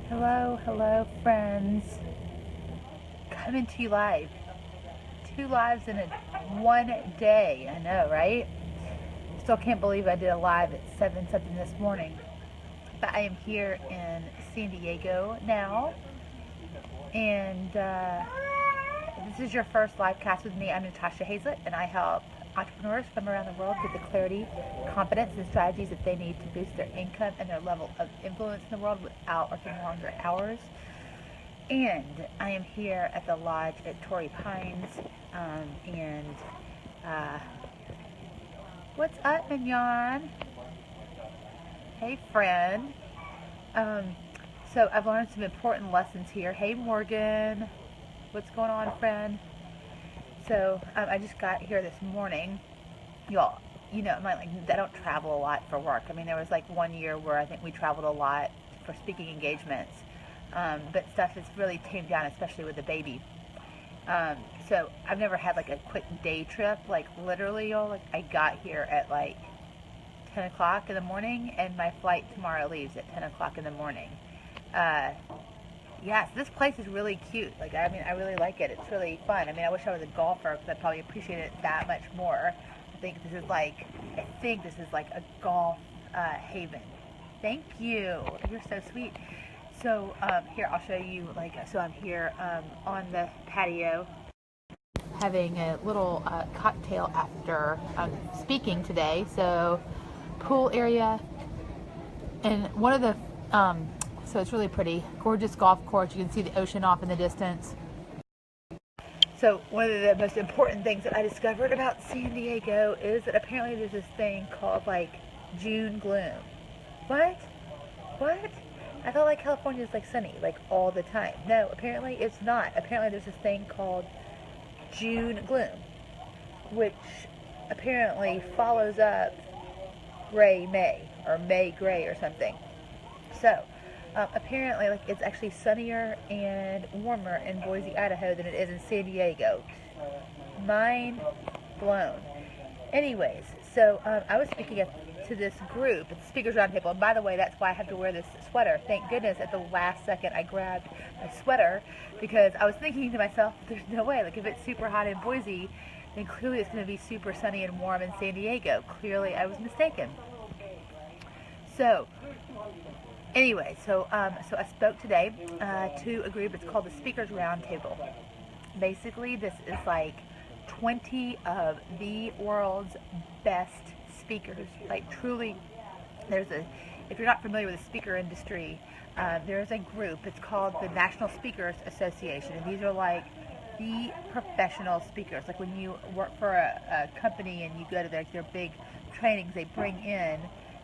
Hello, hello, friends. Coming to you live. Two lives in one day. I know, right? Still can't believe I did a live at 7 something this morning. But I am here in San Diego now. And this is your first live cast with me. I'm Natasha Hazlett, and I help entrepreneurs from around the world get the clarity, confidence, and strategies that they need to boost their income and their level of influence in the world without working longer hours. And I am here at the lodge at Torrey Pines. And what's up, Mignon? Hey, friend. So I've learned some important lessons here. Hey, Morgan. What's going on, friend? So I just got here this morning. Y'all, I don't travel a lot for work. I mean, there was like 1 year where I think we traveled a lot for speaking engagements. But stuff is really tamed down, especially with the baby. So I've never had like a quick day trip. Like literally, y'all, like I got here at like 10 o'clock in the morning, and my flight tomorrow leaves at 10 o'clock in the morning. Yes, this place is really cute. Like, I mean, I really like it. It's really fun. I mean, I wish I was a golfer because I'd probably appreciate it that much more. I think this is like a golf haven. Thank you. You're so sweet. So here, I'll show you. So I'm here on the patio having a little cocktail after speaking today. So pool area, and one of the so it's really pretty, gorgeous golf course. You can see the ocean off in the distance. So one of the most important things that I discovered about San Diego is that apparently there's this thing called like June gloom. What? I thought like California is like sunny like all the time. No, apparently it's not. Apparently there's this thing called June gloom, which apparently follows up gray May or May gray or something. So apparently, like it's actually sunnier and warmer in Boise, Idaho than it is in San Diego. Mind blown. Anyways, so I was speaking to this group at the Speakers Roundtable, and by the way, that's why I have to wear this sweater. Thank goodness at the last second I grabbed my sweater, because I was thinking to myself, there's no way, like if it's super hot in Boise, then clearly it's going to be super sunny and warm in San Diego. Clearly I was mistaken. So anyway, so I spoke today to a group. It's called the Speakers Roundtable. Basically, this is like 20 of the world's best speakers. Like truly, if you're not familiar with the speaker industry, there's a group. It's called the National Speakers Association, and these are like the professional speakers. Like when you work for a company and you go to their big trainings, they bring in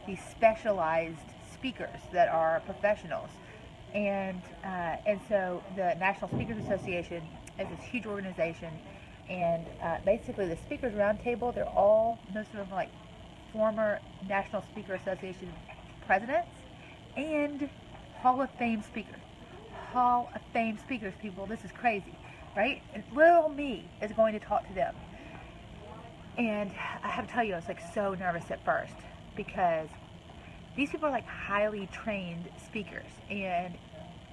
these specialized speakers that are professionals, and so the National Speakers Association is this huge organization, and basically the Speakers Roundtable, most of them are like former National Speaker Association presidents and Hall of Fame speakers. Hall of Fame speakers, people. This is crazy, right? And little me is going to talk to them, and I have to tell you, I was like so nervous at first because these people are like highly trained speakers, and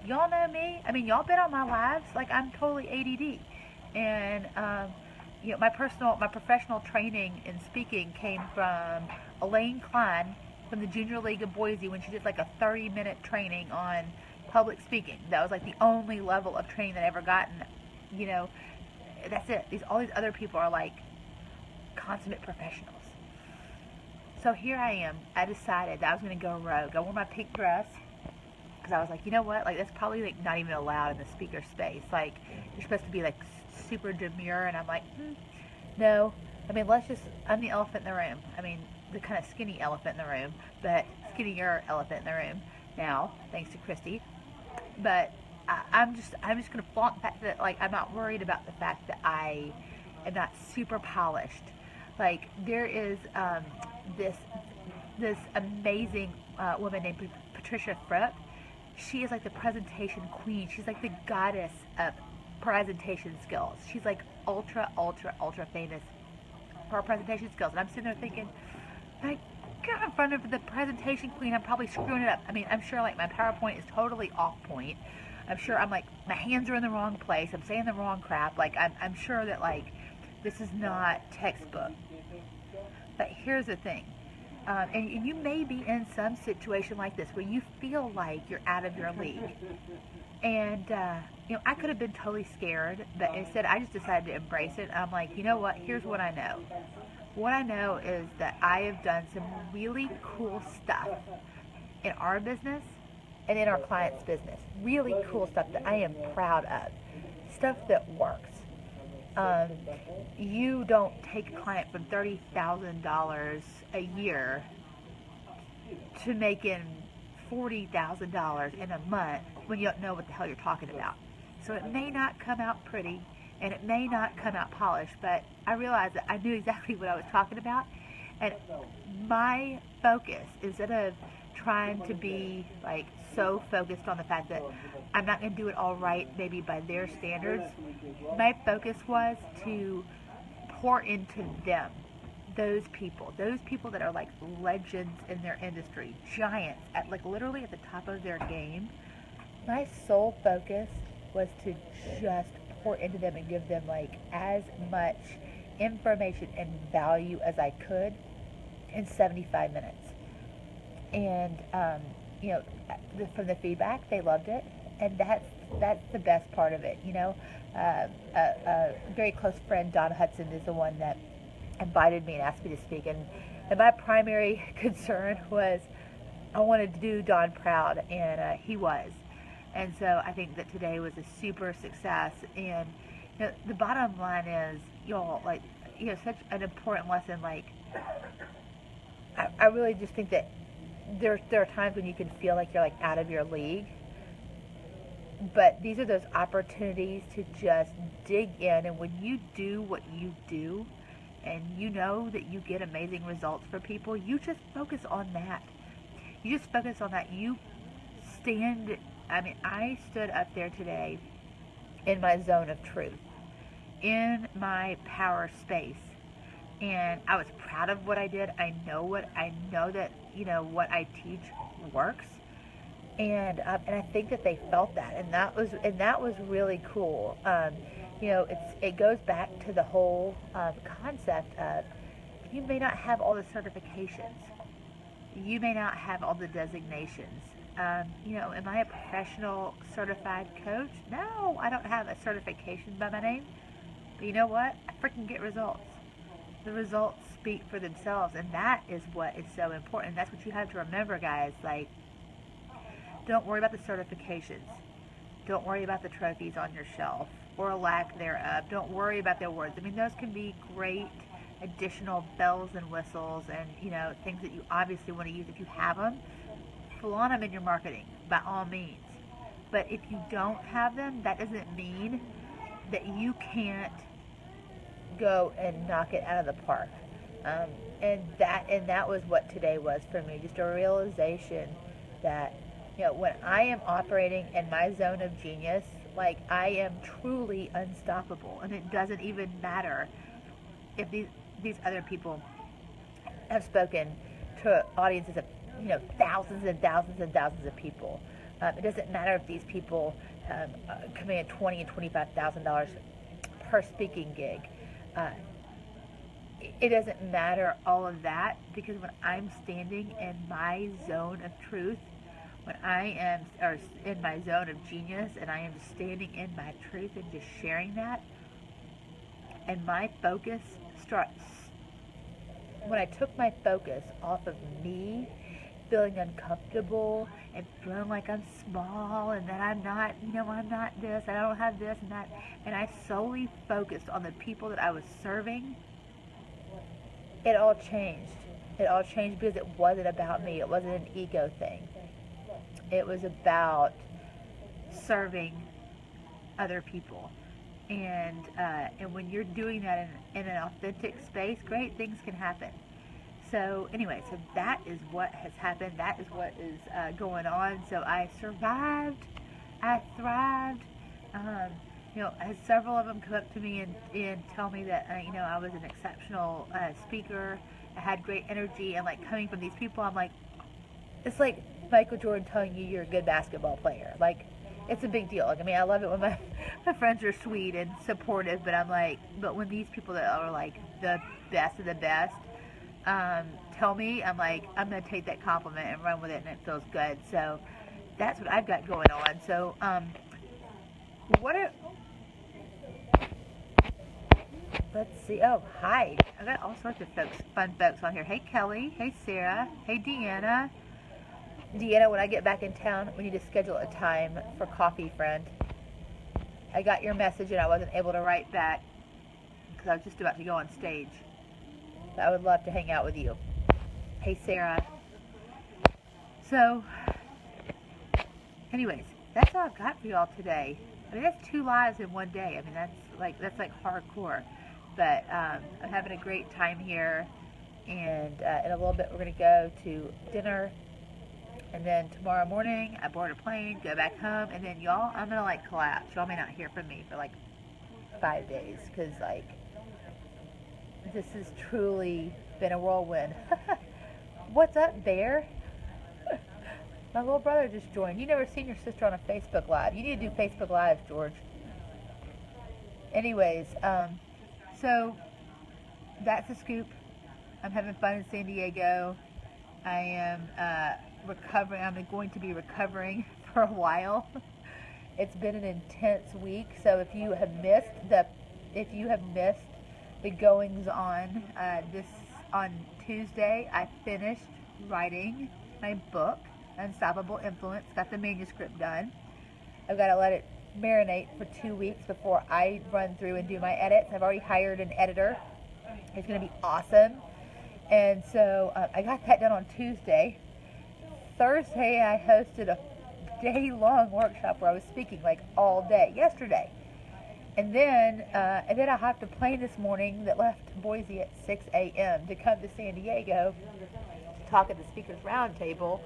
y'all know me. I mean, y'all been on my lives. Like I'm totally ADD, and my professional training in speaking came from Elaine Klein from the Junior League of Boise when she did like a 30-minute training on public speaking. That was like the only level of training that I ever gotten. That's it. All these other people are like consummate professionals. So here I am. I decided that I was going to go rogue. I wore my pink dress because I was like, you know what? Like that's probably like not even allowed in the speaker space. Like you're supposed to be like super demure, and I'm like, no. I mean, I'm the elephant in the room. I mean, the kind of skinny elephant in the room, but skinnier elephant in the room now, thanks to Christy. But I'm just going to flaunt the fact that like I'm not worried about the fact that I am not super polished. Like there is this amazing woman named Patricia Fripp. She is like the presentation queen. She's like the goddess of presentation skills. She's like ultra famous for her presentation skills. And I'm sitting there thinking, my get in front of the presentation queen, I'm probably screwing it up. I mean, I'm sure like my PowerPoint is totally off point. I'm sure I'm like, my hands are in the wrong place. I'm saying the wrong crap. Like, I'm sure that like, this is not textbook. But here's the thing. And you may be in some situation like this where you feel like you're out of your league. And, I could have been totally scared, but instead I just decided to embrace it. I'm like, you know what? Here's what I know. What I know is that I have done some really cool stuff in our business and in our clients' business. Really cool stuff that I am proud of. Stuff that works. You don't take a client from $30,000 a year to making $40,000 in a month when you don't know what the hell you're talking about. So it may not come out pretty and it may not come out polished, but I realized that I knew exactly what I was talking about. And my focus, instead of trying to be like so focused on the fact that I'm not going to do it all right, maybe by their standards, my focus was to pour into them, those people that are like legends in their industry, giants at like literally at the top of their game. My sole focus was to just pour into them and give them like as much information and value as I could in 75 minutes. And from the feedback, they loved it, and that's the best part of it. A very close friend, Don Hudson, is the one that invited me and asked me to speak, and my primary concern was I wanted to do Don proud, and he was. And so I think that today was a super success. And the bottom line is, y'all, like, such an important lesson. Like, I really just think that there are times when you can feel like you're like out of your league. But these are those opportunities to just dig in. And when you do what you do, and you know that you get amazing results for people, you just focus on that. You just focus on that. You stand. I stood up there today in my zone of truth, in my power space, and I was proud of what I did. I know that what I teach works, and I think that they felt that, and that was really cool. It goes back to the whole concept of, you may not have all the certifications, you may not have all the designations. Am I a professional certified coach? No, I don't have a certification by my name. But you know what? I freaking get results. The results speak for themselves, and that is what is so important. That's what you have to remember, guys. Like, don't worry about the certifications. Don't worry about the trophies on your shelf or a lack thereof. Don't worry about the awards. I mean, those can be great additional bells and whistles and, things that you obviously want to use if you have them. Flaunt them in your marketing, by all means. But if you don't have them, that doesn't mean that you can't go and knock it out of the park. And that was what today was for me. Just a realization that, when I am operating in my zone of genius, like, I am truly unstoppable. And it doesn't even matter if these other people have spoken to audiences of thousands and thousands and thousands of people. It doesn't matter if these people command $20,000 and $25,000 per speaking gig. It doesn't matter all of that, because when I'm standing in my zone of truth, when I am in my zone of genius, and I am just standing in my truth and just sharing that, and my focus starts. When I took my focus off of me feeling uncomfortable and feeling like I'm small and that I'm not, I'm not this, I don't have this and that, and I solely focused on the people that I was serving, it all changed. It all changed because it wasn't about me. It wasn't an ego thing. It was about serving other people. And when you're doing that in an authentic space, great things can happen. So anyway, so that is what has happened. That is what is going on. So I survived. I thrived. Several of them come up to me and tell me that I was an exceptional speaker I had great energy, and like coming from these people, I'm like, it's like Michael Jordan telling you you're a good basketball player. Like, it's a big deal. Like, I mean, I love it when my friends are sweet and supportive, but I'm like, but when these people that are like the best of the best tell me, I'm like, I'm going to take that compliment and run with it, and it feels good. So that's what I've got going on. So, what are, let's see. Oh, hi. I got all sorts of folks, fun folks on here. Hey, Kelly. Hey, Sarah. Hey, Deanna. Deanna, when I get back in town, we need to schedule a time for coffee, friend. I got your message and I wasn't able to write back because I was just about to go on stage. But I would love to hang out with you. Hey, Sarah. So, anyways, that's all I've got for y'all today. I mean, that's 2 lives in one day. I mean, that's like hardcore. But I'm having a great time here. And in a little bit, we're going to go to dinner. And then tomorrow morning, I board a plane, go back home, and then y'all, I'm gonna like collapse. Y'all may not hear from me for like 5 days, because like, this has truly been a whirlwind. What's up, Bear? My little brother just joined. You never seen your sister on a Facebook Live. You need to do Facebook Lives, George. Anyways, so that's the scoop. I'm having fun in San Diego. I am recovering. I'm going to be recovering for a while. It's been an intense week. So if you have missed the goings on on Tuesday, I finished writing my book, Unstoppable Influence. Got the manuscript done. I've got to let it marinate for 2 weeks before I run through and do my edits. I've already hired an editor. It's going to be awesome. And so I got that done on Tuesday. Thursday, I hosted a day-long workshop where I was speaking like all day yesterday. And then I hopped a plane this morning that left Boise at 6 a.m. to come to San Diego to talk at the Speakers Roundtable.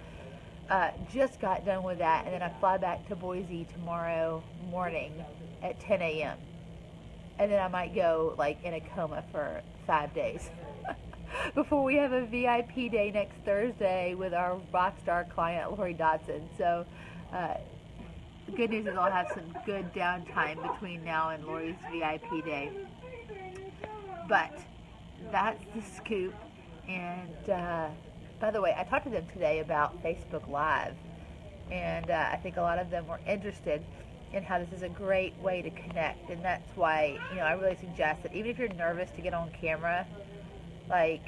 Just got done with that, and then I fly back to Boise tomorrow morning at 10 a.m. And then I might go like in a coma for 5 days. Before we have a VIP day next Thursday with our rock star client, Lori Dodson. So, the good news is I'll have some good downtime between now and Lori's VIP day. But that's the scoop. And by the way, I talked to them today about Facebook Live. And I think a lot of them were interested in how this is a great way to connect. And that's why, I really suggest that even if you're nervous to get on camera, like,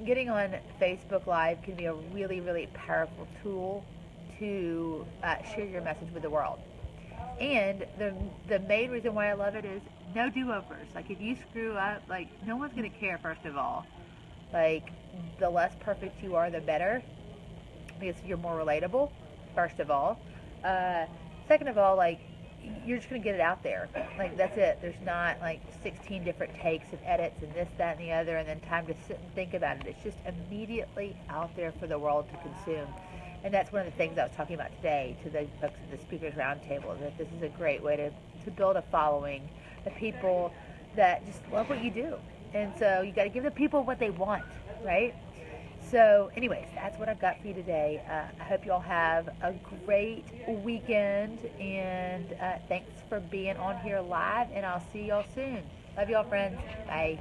getting on Facebook Live can be a really, really powerful tool to share your message with the world. And the main reason why I love it is no do-overs. Like, if you screw up, like, no one's going to care, first of all. Like, the less perfect you are, the better, because you're more relatable, first of all. Second of all, like, you're just going to get it out there. Like, that's it. There's not like 16 different takes and edits and this, that, and the other, and then time to sit and think about it. It's just immediately out there for the world to consume. And that's one of the things I was talking about today to the folks at the Speakers Roundtable, that this is a great way to build a following of people that just love what you do. And so you got to give the people what they want, right? So anyways, that's what I've got for you today. I hope you all have a great weekend, and thanks for being on here live, and I'll see y'all soon. Love y'all, friends. Bye.